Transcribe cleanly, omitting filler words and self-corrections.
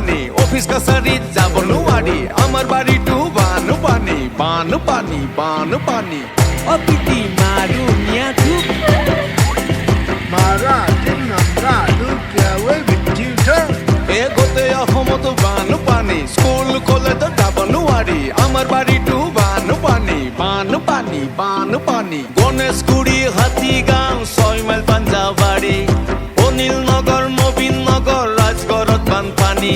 পানি অফিস কাছারি যাব নুয়ারি আমার বাড়ি টু বানু পানি বানু পানি বানু পানি অপিটি মারু নিয়া ধুপ মারা দিন আমরা লুকিয়াওয়ে বিটিউটা এগোতে অসমত বানু পানি স্কুল কলেজ যাব নুয়ারি আমার বাড়ি টু বানু পানি বানু পানি বানু পানি গণেশগুড়ি হাতীগাঁও 6 মাইল পাঞ্জাবাৰী অনিল নগৰ মবিন নগৰ ৰাজগড়ত বানপানী